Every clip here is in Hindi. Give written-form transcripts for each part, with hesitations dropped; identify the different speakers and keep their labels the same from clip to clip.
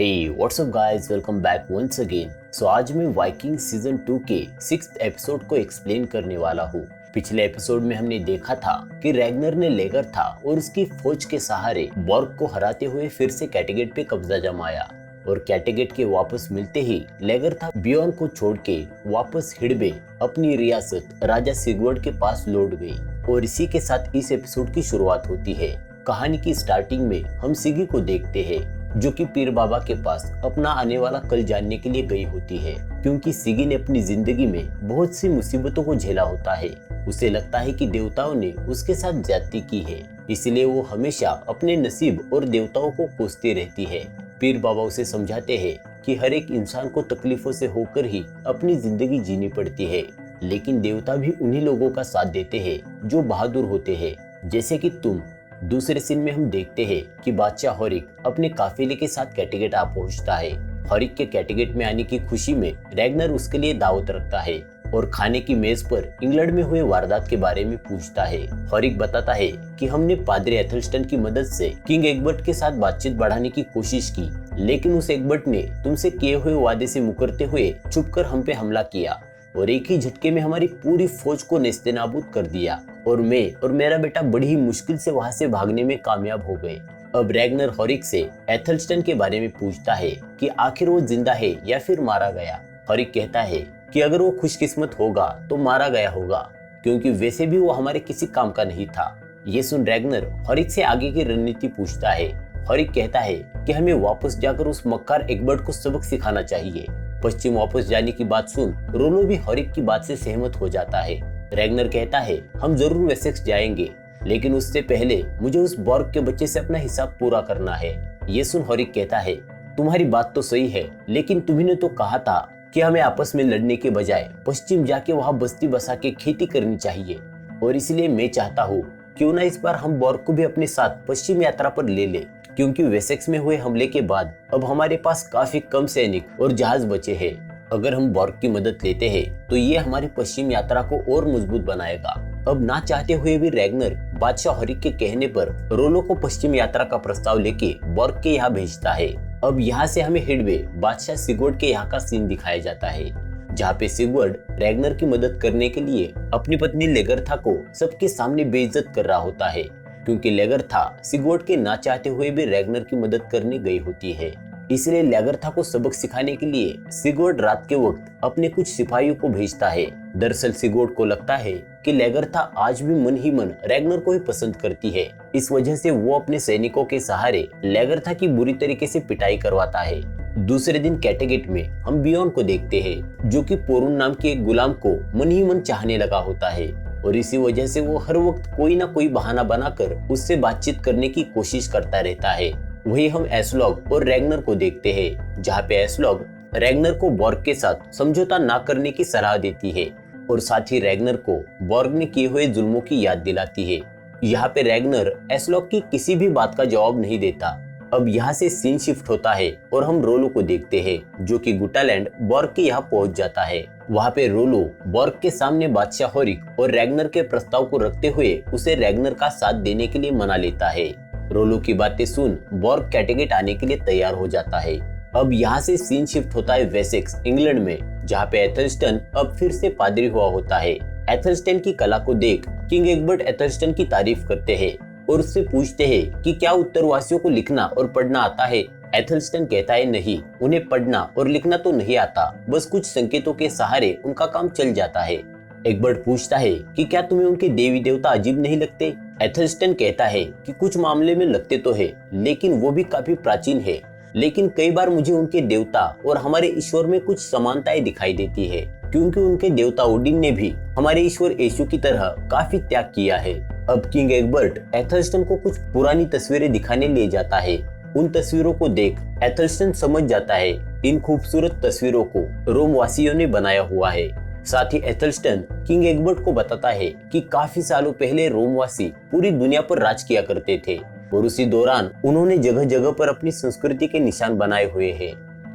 Speaker 1: Hey, what's up guys? Welcome back once again. आज मैं वाइकिंग सीजन 2 के 6th एपिसोड को एक्सप्लेन करने वाला हूँ। पिछले एपिसोड में हमने देखा था कि रैग्नर ने लेगर था और उसकी फौज के सहारे बॉर्ग को हराते हुए फिर से कैटेगेट पे कब्जा जमाया और कैटेगेट के वापस मिलते ही लेगर था बियॉन को छोड़ के वापस हिडबे अपनी रियासत राजा सिगवर्ड के पास लौट गई। और इसी के साथ इस एपिसोड की शुरुआत होती है। कहानी की स्टार्टिंग में हम सिगी को देखते हैं जो कि पीर बाबा के पास अपना आने वाला कल जानने के लिए गई होती है, क्योंकि सिगी ने अपनी जिंदगी में बहुत सी मुसीबतों को झेला होता है। उसे लगता है कि देवताओं ने उसके साथ ज्यादती की है, इसलिए वो हमेशा अपने नसीब और देवताओं को कोसती रहती है। पीर बाबा उसे समझाते हैं कि हर एक इंसान को तकलीफों से होकर ही अपनी जिंदगी जीनी पड़ती है, लेकिन देवता भी उन्हीं लोगों का साथ देते हैं जो बहादुर होते हैं, जैसे कि तुम। दूसरे सीन में हम देखते हैं कि बादशाह हॉरिक अपने काफिले के साथ कैटेगेट आ पहुंचता है। हॉरिक के कैटेगेट में आने की खुशी में रैग्नर उसके लिए दावत रखता है और खाने की मेज पर इंग्लैंड में हुए वारदात के बारे में पूछता है। हॉरिक बताता है कि हमने पादरी एथलस्टन की मदद से किंग एग्बर्ट के साथ बातचीत बढ़ाने की कोशिश की, लेकिन उस एग्बर्ट ने तुमसे किए हुए वादे से मुकरते हुए छुपकर हम पे हमला किया और एक ही झटके में हमारी पूरी फौज को नेस्तनाबूद कर दिया और मैं और मेरा बेटा बड़ी ही मुश्किल से वहां से भागने में कामयाब हो गए। अब रैग्नर हॉरिक से एथलस्टन के बारे में पूछता है कि आखिर वो जिंदा है या फिर मारा गया। हॉरिक कहता है कि अगर वो खुशकिस्मत होगा तो मारा गया होगा, क्योंकि वैसे भी वो हमारे किसी काम का नहीं था। ये सुन रैग्नर हॉरिक से आगे की रणनीति पूछता है। हॉरिक कहता है कि हमें वापस जाकर उस मक्कार एग्बर्ट को सबक सिखाना चाहिए। पश्चिम वापस जाने की बात सुन रोलो भी हॉरिक की बात से सहमत हो जाता है। रैग्नर कहता है हम जरूर वेसेक्स जाएंगे, लेकिन उससे पहले मुझे उस बॉर्ग के बच्चे से अपना हिसाब पूरा करना है। ये सुन हॉरिक कहता है तुम्हारी बात तो सही है, लेकिन तुम्ही ने तो कहा था कि हमें आपस में लड़ने के बजाय पश्चिम जाके वहाँ बस्ती बसा के खेती करनी चाहिए, और इसलिए मैं चाहता हूँ क्यों ना इस बार हम बॉर्ग को भी अपने साथ पश्चिम यात्रा पर ले ले, क्योंकि वेसेक्स में हुए हमले के बाद अब हमारे पास काफी कम सैनिक और जहाज बचे हैं। अगर हम बॉर्ग की मदद लेते हैं तो ये हमारी पश्चिम यात्रा को और मजबूत बनाएगा। अब ना चाहते हुए भी रैग्नर बादशाह हॉरिक के कहने पर रोलो को पश्चिम यात्रा का प्रस्ताव लेके बॉर्ग के यहाँ भेजता है। अब यहाँ से हमें हिडवे बादशाह सिगवर्ड के यहाँ का सीन दिखाया जाता है, जहाँ पे सिगवर्ड रैग्नर की मदद करने के लिए अपनी पत्नी लेगरथा को सबके सामने बेइज्जत कर रहा होता है, क्योंकि लेगरथा सिगवर्ड के ना चाहते हुए भी रैग्नर की मदद करने गई होती है। इसलिए लेगरथा को सबक सिखाने के लिए सिगवर्ड रात के वक्त अपने कुछ सिपाहियों को भेजता है। दरअसल सिगवर्ड को लगता है कि लेगरथा आज भी मन ही मन रैग्नर को ही पसंद करती है, इस वजह से वो अपने सैनिकों के सहारे लेगरथा की बुरी तरीके से पिटाई करवाता है। दूसरे दिन कैटेगेट में हम बियॉन को देखते हैं, जो कि पोरुन नाम के एक गुलाम को मन ही मन चाहने लगा होता है, और इसी वजह से वो हर वक्त कोई ना कोई बहाना बनाकर उससे बातचीत करने की कोशिश करता रहता है। वही हम एस्लॉग और रैग्नर को देखते हैं, जहाँ पे एस्लॉग रैग्नर को बॉर्ग के साथ समझौता ना करने की सलाह देती है और साथ ही रैग्नर को बॉर्ग ने किए हुए जुल्मों की याद दिलाती है। यहाँ पे रैग्नर एस्लॉग की किसी भी बात का जवाब नहीं देता। अब यहाँ से सीन शिफ्ट होता है और हम रोलो को देखते हैं, जो कि गुटालैंड बॉर्ग के यहाँ पहुंच जाता है। वहाँ पे रोलो बॉर्ग के सामने बादशाह हॉरिक और रैग्नर के प्रस्ताव को रखते हुए उसे रैग्नर का साथ देने के लिए मना लेता है। रोलो की बातें सुन बॉर्ग कैटेगेट आने के लिए तैयार हो जाता है। अब यहाँ से सीन शिफ्ट होता है वेसेक्स इंग्लैंड में, जहाँ पे एथलस्टन अब फिर से पादरी हुआ होता है। एथलस्टन की कला को देख किंग एग्बर्ट एथलस्टन की तारीफ करते हैं और उससे पूछते हैं कि क्या उत्तरवासियों को लिखना और पढ़ना आता है। एथलस्टन कहता है नहीं, उन्हें पढ़ना और लिखना तो नहीं आता, बस कुछ संकेतों के सहारे उनका काम चल जाता है। एग्बर्ट पूछता है कि क्या तुम्हें उनके देवी देवता अजीब नहीं लगते। एथलस्टन कहता है कि कुछ मामले में लगते तो है, लेकिन वो भी काफी प्राचीन है, लेकिन कई बार मुझे उनके देवता और हमारे ईश्वर में कुछ समानताएं दिखाई देती है, क्योंकि उनके देवता ओडिन ने भी हमारे ईश्वर यीशु की तरह काफी त्याग किया है। अब किंग एग्बर्ट एथलस्टन को कुछ पुरानी तस्वीरें दिखाने ले जाता है। उन तस्वीरों को देख एथलस्टन समझ जाता है इन खूबसूरत तस्वीरों को रोम वासियों ने बनाया हुआ है। साथ ही एथलस्टन किंग एग्बर्ट को बताता है कि काफी सालों पहले रोमवासी पूरी दुनिया पर राज किया करते थे और उसी दौरान उन्होंने जगह जगह पर अपनी संस्कृति के निशान बनाए हुए हैं।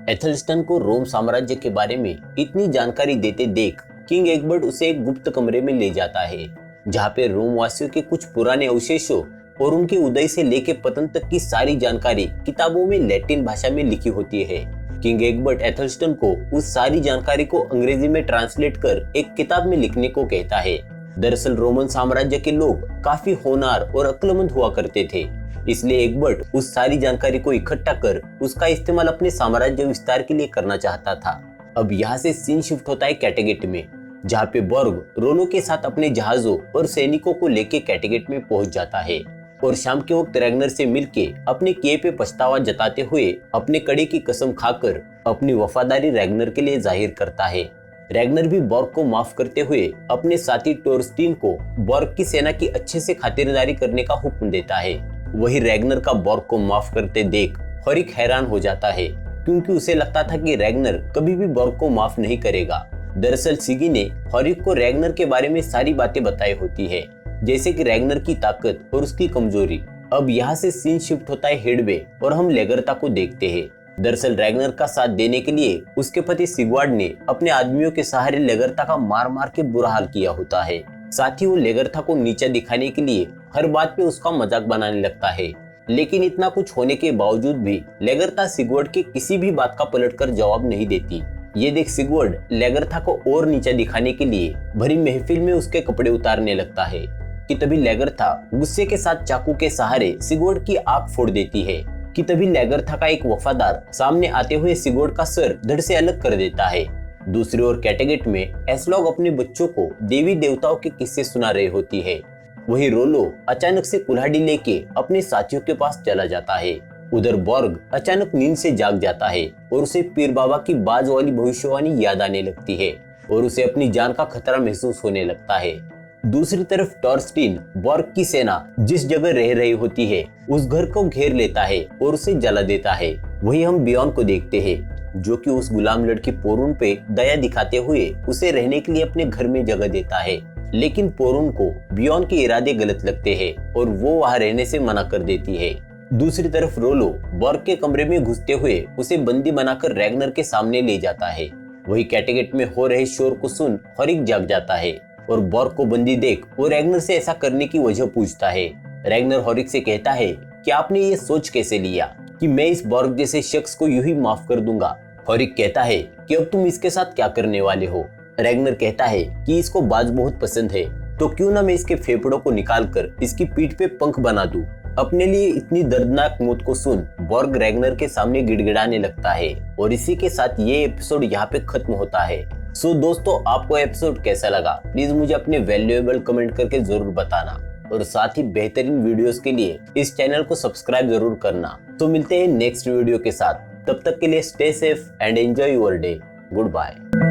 Speaker 1: एथलस्टन को रोम साम्राज्य के बारे में इतनी जानकारी देते देख किंग एग्बर्ट उसे एक गुप्त कमरे में ले जाता है, जहाँ पे रोमवासियों के कुछ पुराने अवशेषों और उनके उदय से लेके पतन तक की सारी जानकारी किताबों में लैटिन भाषा में लिखी होती है। किंग एग्बर्ट एथलस्टन को उस सारी जानकारी को अंग्रेजी में ट्रांसलेट कर एक किताब में लिखने को कहता है। दरअसल रोमन साम्राज्य के लोग काफी होनहार और अक्लमंद हुआ करते थे, इसलिए एग्बर्ट उस सारी जानकारी को इकट्ठा कर उसका इस्तेमाल अपने साम्राज्य विस्तार के लिए करना चाहता था। अब यहाँ से सीन शिफ्ट होता है कैटेगेट में, जहाँ पे बॉर्ग रोलो के साथ अपने जहाजों और सैनिकों को लेके कैटेगेट में पहुंच जाता है और शाम के वक्त रैग्नर से मिलके अपने किए पे पछतावा जताते हुए अपने कड़े की कसम खाकर अपनी वफादारी रैग्नर के लिए जाहिर करता है। रैग्नर भी बॉर्ग को माफ करते हुए अपने साथी टोरस्टीन को बॉर्ग की सेना की अच्छे से खातिरदारी करने का हुक्म देता है। वही रैग्नर का बॉर्ग को माफ करते देख हॉरिक हैरान हो जाता है, क्योंकि उसे लगता था कि रैग्नर कभी भी बॉर्ग को माफ नहीं करेगा। दरअसल सिगी ने हॉरिक को रैग्नर के बारे में सारी बातें बताई होती है, जैसे कि रैग्नर की ताकत और उसकी कमजोरी। अब यहाँ से सीन शिफ्ट होता है हेडवे और हम लेगरता को देखते हैं। दरअसल रैग्नर का साथ देने के लिए उसके पति सिगवार्ड ने अपने आदमियों के सहारे लेगरता का मार मार के बुरा हाल किया होता है। साथ ही वो लेगरता को नीचा दिखाने के लिए हर बात पे उसका मजाक बनाने लगता है। लेकिन इतना कुछ होने के बावजूद भी लेगरता सिगवार्ड के किसी भी बात का पलटकर जवाब नहीं देती। ये देख सिगवार्ड लेगरता को और नीचा दिखाने के लिए भरी महफिल में उसके कपड़े उतारने लगता है कि तभी लेगरता गुस्से के साथ चाकू के सहारे सिगवार्ड की आंख फोड़ देती है कि तभी लेगरता का एक वफादार सामने आते हुए सिगवार्ड का सर धड़ से अलग कर देता है। दूसरी ओर कैटेगेट में एस्लॉग अपने बच्चों को देवी देवताओं के किस्से सुना रही होती है। वही रोलो अचानक से कुल्हाड़ी लेके अपने साथियों के पास चला जाता है। उधर बॉर्ग अचानक नींद से जाग जाता है और उसे पीर बाबा की बाज वाली भविष्यवाणी याद आने लगती है और उसे अपनी जान का खतरा महसूस होने लगता है। दूसरी तरफ टॉरस्टीन बॉर्ग की सेना जिस जगह रह रही होती है उस घर को घेर लेता है और उसे जला देता है। वही हम बियॉन को देखते हैं, जो कि उस गुलाम लड़की पोरून पे दया दिखाते हुए उसे रहने के लिए अपने घर में जगह देता है। लेकिन पोरून को बियॉन के इरादे गलत लगते हैं और वो वहाँ रहने से मना कर देती है। दूसरी तरफ रोलो बॉर्ग के कमरे में घुसते हुए उसे बंदी बनाकर रैग्नर के सामने ले जाता है। वही कैटेगेट में हो रहे शोर को सुन हॉरिक जाग जाता है और बॉर्ग को बंदी देख वो रैग्नर से ऐसा करने की वजह पूछता है। रैग्नर हॉरिक से कहता है कि आपने ये सोच कैसे लिया कि मैं इस बॉर्ग जैसे शख्स को यूं ही माफ कर दूंगा। हॉरिक कहता है कि अब तुम इसके साथ क्या करने वाले हो। रैग्नर कहता है कि इसको बाज बहुत पसंद है, तो क्यों ना मैं इसके फेफड़ों को निकाल कर इसकी पीठ पे पंख बना दूं। अपने लिए इतनी दर्दनाक मौत को सुन बॉर्ग रैग्नर के सामने गिड़गिड़ाने लगता है और इसी के साथ ये एपिसोड यहाँ पे खत्म होता है। सो दोस्तों, आपको एपिसोड कैसा लगा प्लीज मुझे अपने वैल्यूएबल कमेंट करके जरूर बताना और साथ ही बेहतरीन वीडियोस के लिए इस चैनल को सब्सक्राइब जरूर करना। तो मिलते हैं नेक्स्ट वीडियो के साथ, तब तक के लिए stay safe and enjoy your day. Good bye.